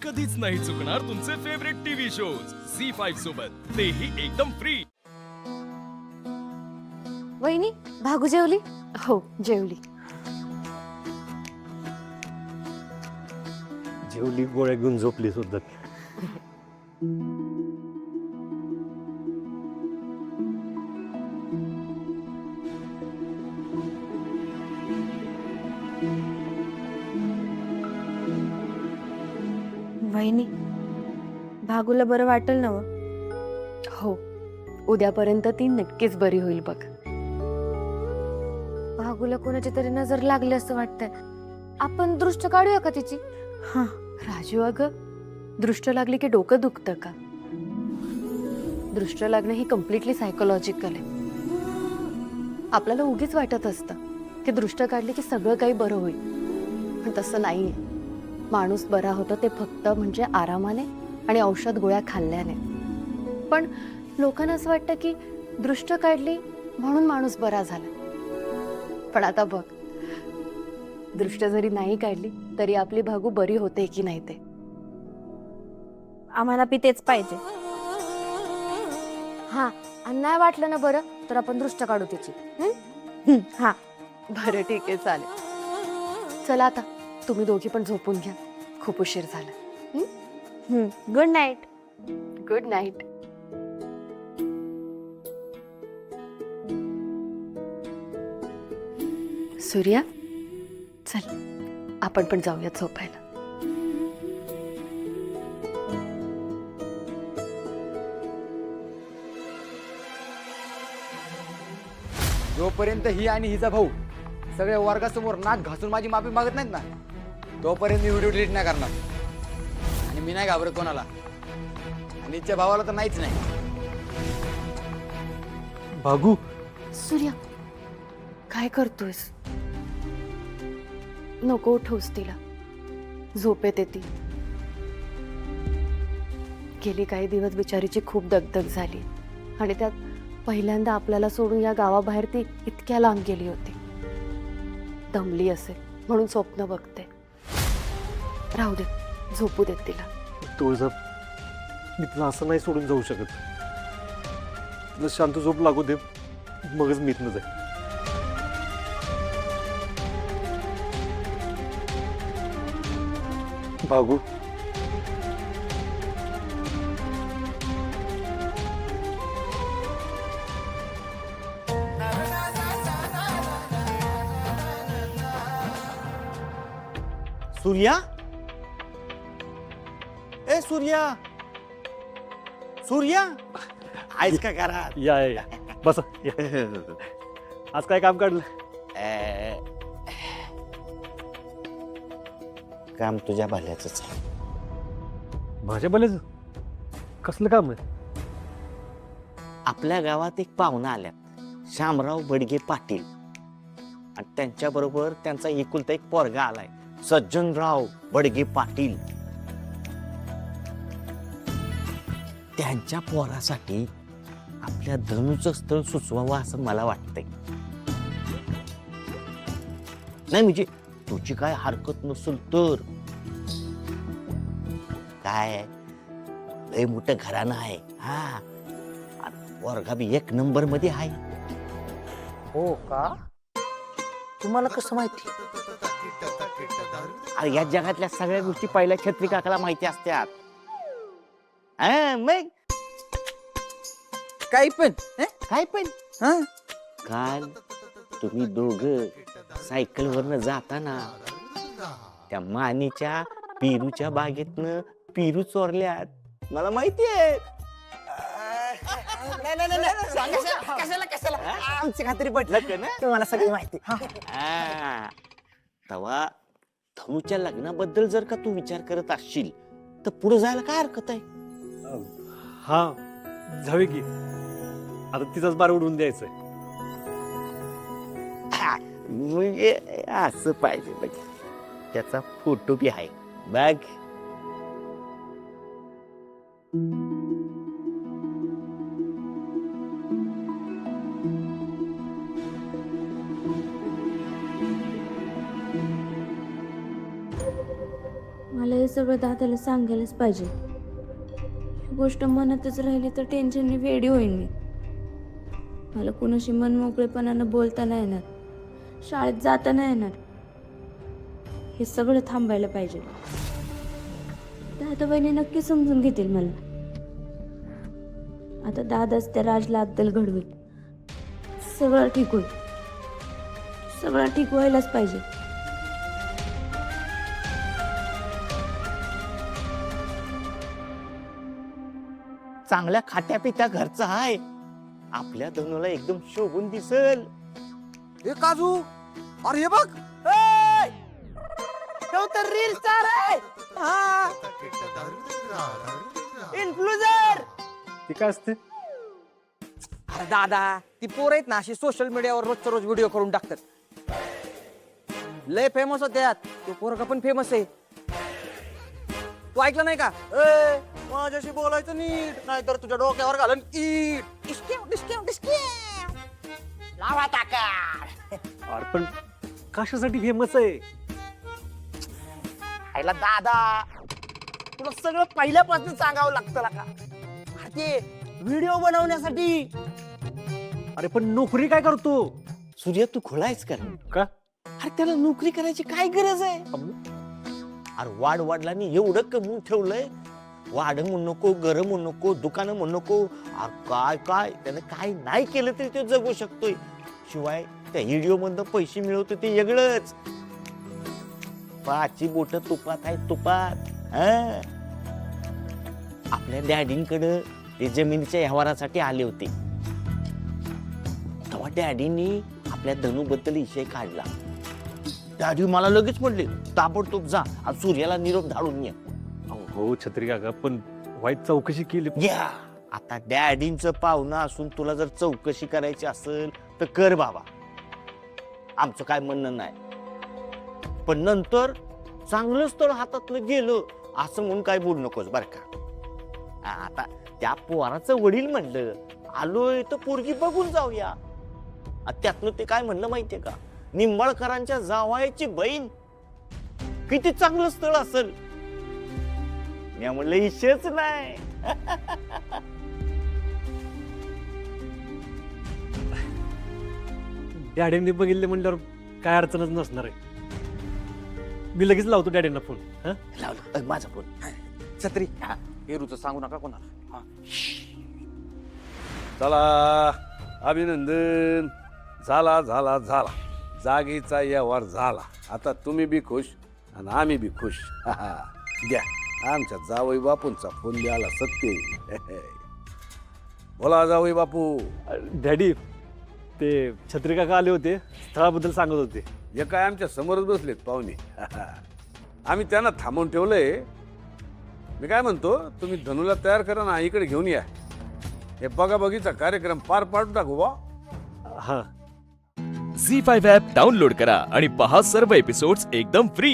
कधीच नाही चुकणार तुमचे फेवरेट टीव्ही शोज झी5 सोबत, तेही एकदम फ्री। वहिनी, भागू जेवली? हो जेवली। जेवली, गोळ्या घेऊन झोपली सुद्धा। वहिनी, भागूला बरं वाटेल ना व? हो, उद्यापर्यंत ती नक्कीच बरी होईल बघ। भागूला कोणाची तरी नजर लागली असं वाटतंय। आपण दृष्ट काढूया का तिची? हा राजू, अगं दृष्ट लागली की डोकं दुखतं का? दृष्ट लागणं ही कम्प्लिटली सायकोलॉजिकल आहे। आपल्याला उगीच वाटत असतं की दृष्ट काढली की सगळं काही बरं होईल, पण तसं नाहीये। माणूस बरा होतो ते फक्त म्हणजे आरामाने आणि औषध गोळ्या खाल्ल्याने। पण लोकांना असं वाटतं की दृष्ट काढली म्हणून माणूस बरा झाला, पण आता बघ, दृष्ट जरी नाही काढली तरी आपली भागू बरी होते की नाही ते। आम्हाला बी तेच पाहिजे। हा, आणि नाही वाटलं ना बरं तर आपण दृष्ट काढू तिची। हा बरं ठीक आहे, चालेल। चला आता तुम्ही दोघी पण झोपून घ्या, खूप उशीर झाला। Good night. Good night. Surya, चल आपण पण जाऊया झोपायला। जोपर्यंत ही आणि हिचा भाऊ सगळ्या वर्गासमोर नाक घासून माझी माफी मागत नाहीत ना, तोपर्यंत मी व्हिडिओ डिलीट नाही करणार। आणि मी नाही घाबरत कोणाला, आणि हिच्या भावाला तर नाहीच नाही। भागू, सूर्या, काय करतोयस? नको उठवूस तिला, झोप येते ती। गेली काही दिवस बिचारीची खूप दगदग झाली, आणि त्यात पहिल्यांदा आपल्याला सोडून या गावाबाहेर ती इतक्या लांब गेली होती। दमली असेल म्हणून स्वप्न बघते। राहू दे, झोपू देत तिला। तुळजा, मी तुला असं नाही सोडून जाऊ शकत। तुला शांत झोप लागू दे, मगच मी इथनं जाईल। भागू, सूर्या, ए सूर्या, सूर्या, आहेस का घरात? या बस या। आज काय काम काढलं? काम तुझ्या भल्याचंच आहे। माझ्या भल्याचं कसलं काम आहे? आपल्या गावात एक पाहुणा आल्यात, शामराव बडगे पाटील, आणि त्यांच्या बरोबर त्यांचा एकुलता एक पोरगा आलाय, सज्जनराव बडगे पाटील। त्यांच्या पोरासाठी आपल्या धनुचं स्थळ सुचवावं असं मला वाटतंय। नाही म्हणजे तुझी काय हरकत नसेल तर। काय लय मोठं घराणं आहे, हा, पोरगा बी एक नंबर मध्ये आहे। हो का? तुम्हाला कसं माहिती? अरे या जगातल्या सगळ्या गोष्टी पहिल्या छत्री काकाला माहिती असतात। मग काही पण काय पण हा? काल तुम्ही दोघं सायकल वरनं जाताना त्या मानेच्या पेरूच्या बागेतनं पेरू चोरल्यात, मला माहिती आहे। कशाला आमची खात्री पटलं ना तुम्हाला सगळी माहिती। तेव्हा धनुच्या लग्नाबद्दल जर का तू विचार करत असशील तर पुढे जायला काय हरकत आहे? हा, जावे की, आता तिचाच बार उडवून द्यायचंय। म्हणजे असं पाहिजे बघ, त्याचा फोटो बी आहे बघ। मला हे सगळं दादाला सांगायलाच पाहिजे. ही गोष्ट मनातच राहिली तर टेन्शनने वेडी होईन मी. मला कुणाशी मन मोकळेपणानं बोलता नाही येणार, शाळेत जाता नाही येणार. हे सगळं थांबायला पाहिजे. दादा बहिणी नक्की समजून घेतील मला. आता दादाच त्या राजला अद्दल घडवेल. सगळं ठीक होईल. सगळं ठीक व्हायलाच पाहिजे. चांगल्या खात्यापित्या घरचा आहे, आपल्या धनुला एकदम शोभून दिसल. हे काजू, अरे हे बघ, तर रील स्टार आहे, इन्फ्लुएन्सर. ते काय असते? अरे दादा, ती पोर आहेत ना अशी सोशल मीडियावर रोजचा रोज व्हिडिओ करून टाकतात. लय फेमस होत्यात. तो पोरगा पण फेमस आहे. तू ऐकलं नाही का? माझ्याशी बोलायचं नीट, नाहीतर तुझ्या डोक्यावर घालन ईट. डिस्केव, डिस्केव, डिस्केव. लावा टाका. अरे पण कशासाठी फेमस आहे? आईला दादा, तुला सगळं पहिल्यापासून सांगावं लागतं का? ते व्हिडिओ बनवण्यासाठी. अरे पण नोकरी काय करतो? सूर्य, तू खोलायच कर का? अरे त्याला नोकरी करायची काय गरज आहे? अरे वाडवडिलांनी एवढं कमवून ठेवलंय. वाढ म्हणू नको, घर म्हणू नको, दुकानं म्हणू नको. अरे काय काय त्यानं काय नाही केलं तरी तो जगू शकतोय. शिवाय त्या व्हिडिओ मधनं पैसे मिळवतो ते वेगळंच. पाची बोट तुपात आहे, तुपात. आपल्या डॅडींकडं ते जमिनीच्या व्यवहारासाठी आले होते. तेव्हा डॅडींनी आपल्या धनूबद्दल विषय काढला. डॅडी मला लगेच म्हणले, ताबडतोब जा आणि सूर्याला निरोप धाडून ये. हो छत्री काका, पण वाईट चौकशी केली. घ्या. आता डॅडींचं पाहुणं असून तुला जर चौकशी करायची असेल तर कर बाबा, आमचं काय म्हणणं नाही. पण नंतर चांगलं स्थळ हातातलं गेलं असं म्हणून काय बोलू नकोस बर का. आता त्या पोराचं वडील म्हणलं, आलोय तर पोरगी बघून जाऊया. त्यातनं ते काय म्हणलं माहितीये का? निंबाळकरांच्या जावयाची बहीण, किती चांगलं स्थळ असेल. मी म्हणलं इशेच नाही. डॅडींनी बघितले म्हणल्यावर काय अडचणच नसणार आहे. मी लगेच लावतो डॅडींना फोन. लावलं माझा फोन. छत्री, पेरूचं सांगू नका कोणाला. चला, अभिनंदन. झाला झाला झाला, जागेचा व्यवहार झाला. आता तुम्ही बी खुश आणि आम्ही बी खुश. द्या, आमच्या जावई बापूंचा फोन द्यायला सत्य. बोला जावई बापू. डॅडी, ते छत्री काका आले होते, स्थळाबद्दल सांगत होते. हे काय आमच्या समोरच बसलेत पाहुणे. आम्ही त्यांना थांबवून ठेवलंय. मी काय म्हणतो, तुम्ही धनुला तयार करा ना, इकडे घेऊन या. हे बघा बघीचा कार्यक्रम पार पाडून टाकू बा. हा. झी5 ॲप डाउनलोड करा आणि पहा सर्व एपिसोड्स एकदम फ्री.